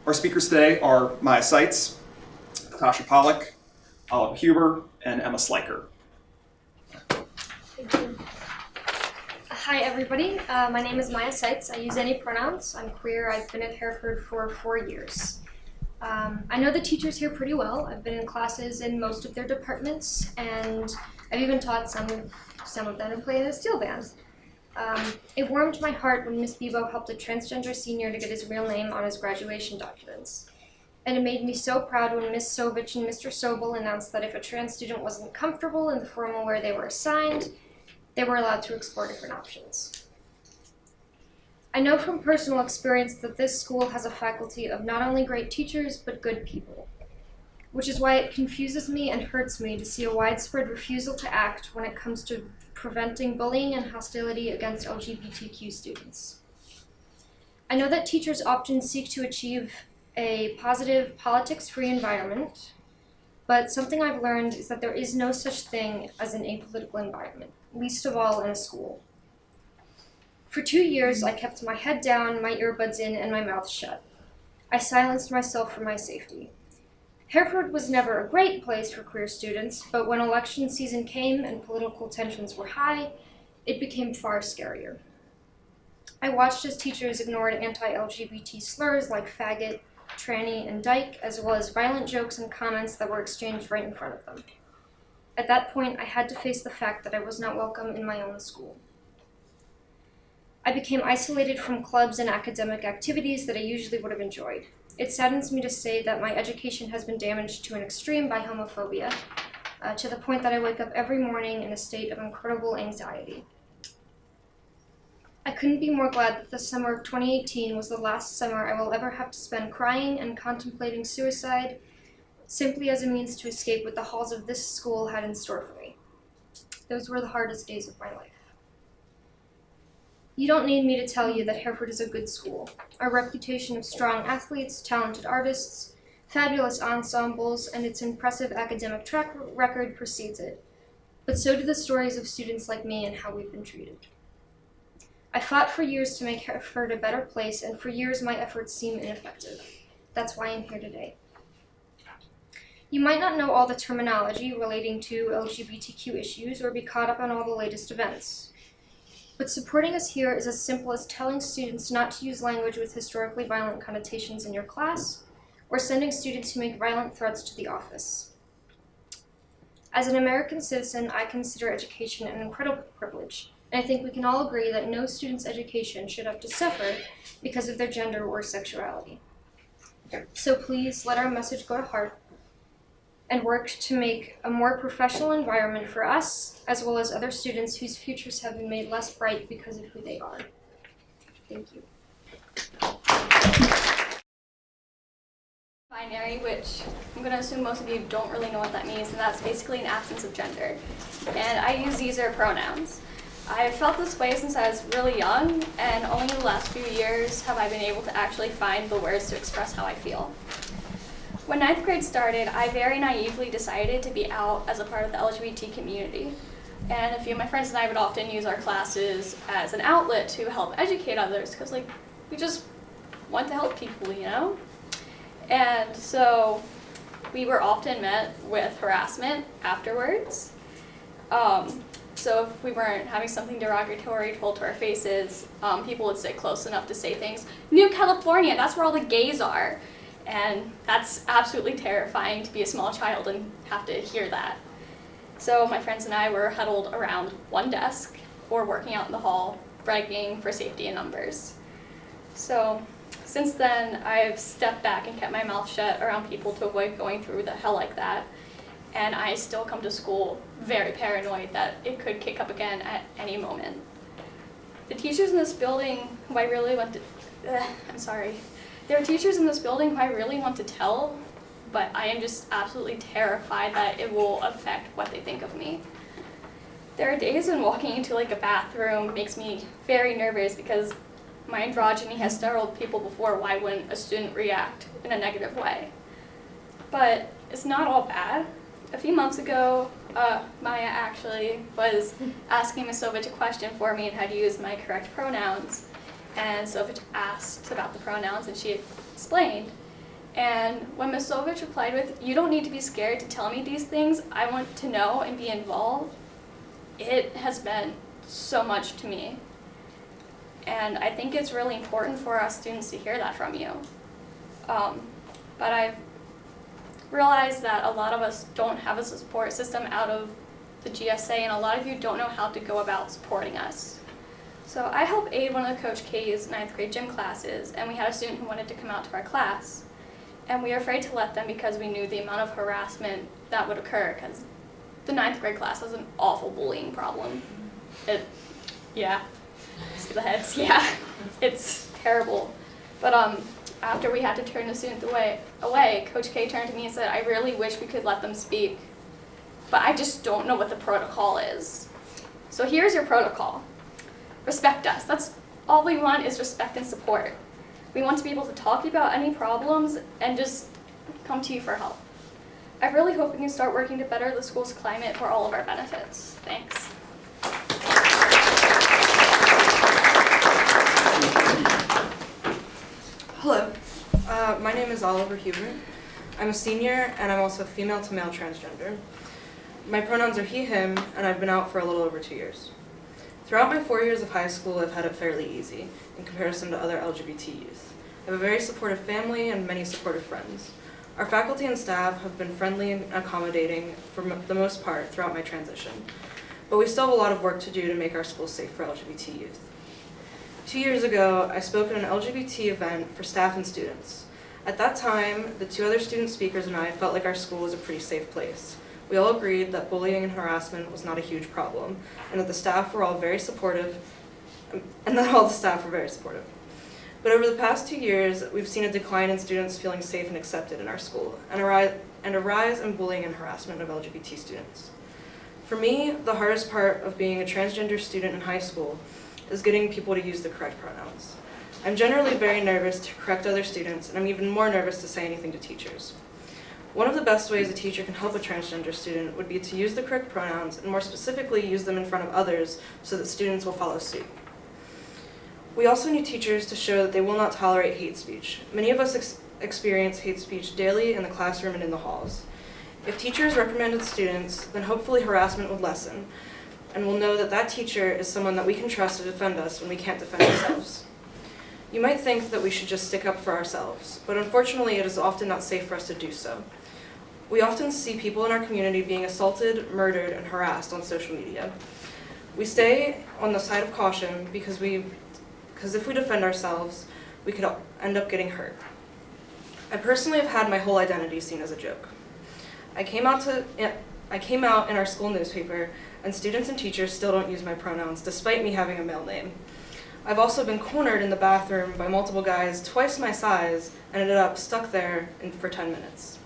Our speakers today are Maya Seitz, Natasha Pollack, Oliver Huber, and Emma Sliker. Thank you. Hi everybody, my name is Maya Seitz. I use any pronouns. I'm queer. I've been at Hereford for 4 years. I know the teachers here pretty well. I've been in classes in most of their departments, and I've even taught some of them and played in the steel band. It warmed my heart when Miss Bebo helped a transgender senior to get his real name on his graduation documents. And it made me so proud when Miss Sovich and Mr. Sobel announced that if a trans student wasn't comfortable in the formal wear they were assigned, they were allowed to explore different options. I know from personal experience that this school has a faculty of not only great teachers, but good people, which is why it confuses me and hurts me to see a widespread refusal to act when it comes to preventing bullying and hostility against LGBTQ students. I know that teachers often seek to achieve a positive, politics-free environment, but something I've learned is that there is no such thing as an apolitical environment, least of all in a school. For 2 years, I kept my head down, my earbuds in, and my mouth shut. I silenced myself for my safety. Hereford was never a great place for queer students, but when election season came and political tensions were high, it became far scarier. I watched as teachers ignored anti-LGBT slurs like faggot, tranny, and dyke, as well as violent jokes and comments that were exchanged right in front of them. At that point, I had to face the fact that I was not welcome in my own school. I became isolated from clubs and academic activities that I usually would have enjoyed. It saddens me to say that my education has been damaged to an extreme by homophobia, to the point that I wake up every morning in a state of incredible anxiety. I couldn't be more glad that the summer of 2018 was the last summer I will ever have to spend crying and contemplating suicide, simply as a means to escape what the halls of this school had in store for me. Those were the hardest days of my life. You don't need me to tell you that Hereford is a good school. Our reputation of strong athletes, talented artists, fabulous ensembles, and its impressive academic track record precedes it. But so do the stories of students like me and how we've been treated. I fought for years to make Hereford a better place, and for years my efforts seem ineffective. That's why I'm here today. You might not know all the terminology relating to LGBTQ issues or be caught up on all the latest events. But supporting us here is as simple as telling students not to use language with historically violent connotations in your class, or sending students who make violent threats to the office. As an American citizen, I consider education an incredible privilege, and I think we can all agree that no student's education should have to suffer because of their gender or sexuality. So please let our message go to heart and work to make a more professional environment for us, as well as other students whose futures have been made less bright because of who they are. Thank you. Binary, which I'm going to assume most of you don't really know what that means, and that's basically an absence of gender. And I use these are pronouns. I've felt this way since I was really young, and only in the last few years have I been able to actually find the words to express how I feel. When 9th grade started, I very naively decided to be out as a part of the LGBT community. And a few of my friends and I would often use our classes as an outlet to help educate others, because we just want to help people, you know? And so we were often met with harassment afterwards. So if we weren't having something derogatory told to our faces, people would sit close enough to say things, New California, that's where all the gays are. And that's absolutely terrifying to be a small child and have to hear that. So my friends and I were huddled around one desk or working out in the hall, begging for safety in numbers. So since then, I've stepped back and kept my mouth shut around people to avoid going through the hell like that. And I still come to school very paranoid that it could kick up again at any moment. The teachers in this building who I really want to, There are teachers in this building who I really want to tell, but I am just absolutely terrified that it will affect what they think of me. There are days when walking into a bathroom makes me very nervous because my androgyny has startled people before. Why wouldn't a student react in a negative way? But it's not all bad. A few months ago, Maya actually was asking Ms. Sovich a question for me and how to use my correct pronouns. And Sovich asked about the pronouns and she explained. And when Ms. Sovich replied with, "You don't need to be scared to tell me these things, I want to know and be involved," it has meant so much to me. And I think it's really important for us students to hear that from you. But I've realized that a lot of us don't have a support system out of the GSA, and a lot of you don't know how to go about supporting us. So I helped aid one of the Coach K's 9th grade gym classes, and we had a student who wanted to come out to our class. And we were afraid to let them because we knew the amount of harassment that would occur, because the 9th grade class has an awful bullying problem. Yeah, see the heads, yeah, it's terrible. But after we had to turn the student away, Coach K turned to me and said, "I really wish we could let them speak, but I just don't know what the protocol is. So here's your protocol. Respect us. That's all we want, is respect and support. We want to be able to talk to you about any problems and just come to you for help. I really hope we can start working to better the school's climate for all of our benefits. Thanks." Hello, my name is Oliver Hubert. I'm a senior, and I'm also female to male transgender. My pronouns are he, him, and I've been out for a little over 2 years. Throughout my 4 years of high school, I've had it fairly easy in comparison to other LGBT youth. I have a very supportive family and many supportive friends. Our faculty and staff have been friendly and accommodating for the most part throughout my transition, but we still have a lot of work to do to make our school safe for LGBT youth. 2 years ago, I spoke at an LGBT event for staff and students. At that time, the 2 other student speakers and I felt like our school was a pretty safe place. We all agreed that bullying and harassment was not a huge problem, and that the staff were all very supportive, But over the past 2 years, we've seen a decline in students feeling safe and accepted in our school, and a rise in bullying and harassment of LGBT students. For me, the hardest part of being a transgender student in high school is getting people to use the correct pronouns. I'm generally very nervous to correct other students, and I'm even more nervous to say anything to teachers. One of the best ways a teacher can help a transgender student would be to use the correct pronouns, and more specifically, use them in front of others so that students will follow suit. We also need teachers to show that they will not tolerate hate speech. Many of us experience hate speech daily in the classroom and in the halls. If teachers reprimanded students, then hopefully harassment would lessen, and we'll know that that teacher is someone that we can trust to defend us when we can't defend ourselves. You might think that we should just stick up for ourselves, but unfortunately it is often not safe for us to do so. We often see people in our community being assaulted, murdered, and harassed on social media. We stay on the side of caution because if we defend ourselves, we could end up getting hurt. I personally have had my whole identity seen as a joke. I came out in our school newspaper, and students and teachers still don't use my pronouns, despite me having a male name. I've also been cornered in the bathroom by multiple guys twice my size and ended up stuck there for 10 minutes.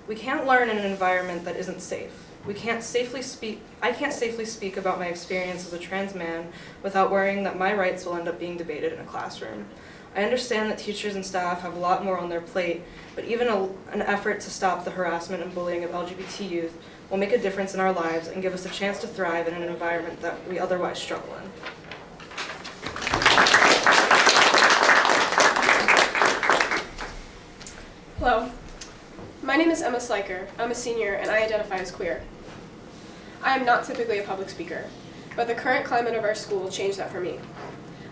We can't learn in an environment that isn't safe. I can't safely speak about my experience as a trans man without worrying that my rights will end up being debated in a classroom. I understand that teachers and staff have a lot more on their plate, but even an effort to stop the harassment and bullying of LGBT youth will make a difference in our lives and give us a chance to thrive in an environment that we otherwise struggle in. Hello, my name is Emma Sliker. I'm a senior and I identify as queer. I am not typically a public speaker, but the current climate of our school changed that for me.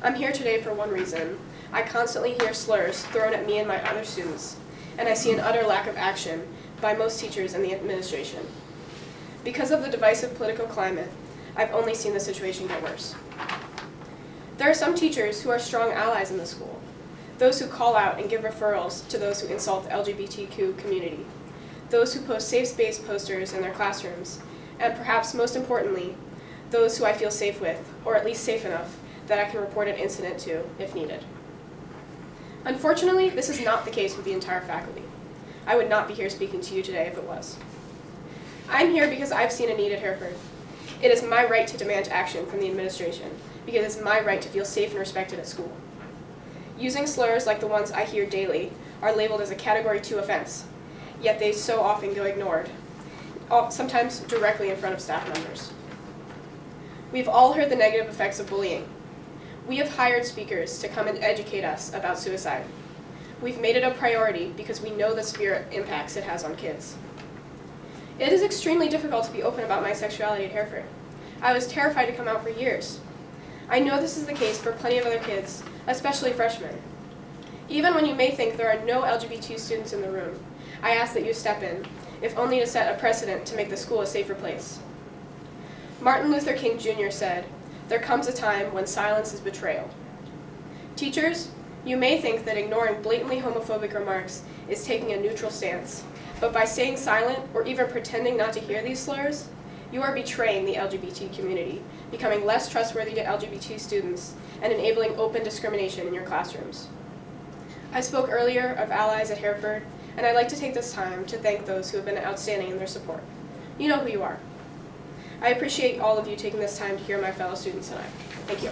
I'm here today for one reason. I constantly hear slurs thrown at me and my other students, and I see an utter lack of action by most teachers and the administration. Because of the divisive political climate, I've only seen the situation get worse. There are some teachers who are strong allies in the school, those who call out and give referrals to those who insult the LGBTQ community, those who post safe space posters in their classrooms, and perhaps most importantly, those who I feel safe with, or at least safe enough that I can report an incident to if needed. Unfortunately, this is not the case with the entire faculty. I would not be here speaking to you today if it was. I'm here because I've seen a need at Hereford. It is my right to demand action from the administration because it's my right to feel safe and respected at school. Using slurs like the ones I hear daily are labeled as a Category 2 offense, yet they so often go ignored, sometimes directly in front of staff members. We've all heard the negative effects of bullying. We have hired speakers to come and educate us about suicide. We've made it a priority because we know the severe impacts it has on kids. It is extremely difficult to be open about my sexuality at Hereford. I was terrified to come out for years. I know this is the case for plenty of other kids, especially freshmen. Even when you may think there are no LGBT students in the room, I ask that you step in, if only to set a precedent to make the school a safer place. Martin Luther King Jr. said, "There comes a time when silence is betrayal." Teachers, you may think that ignoring blatantly homophobic remarks is taking a neutral stance, but by staying silent or even pretending not to hear these slurs, you are betraying the LGBT community, becoming less trustworthy to LGBT students, and enabling open discrimination in your classrooms. I spoke earlier of allies at Hereford, and I'd like to take this time to thank those who have been outstanding in their support. You know who you are. I appreciate all of you taking this time to hear my fellow students tonight. Thank you.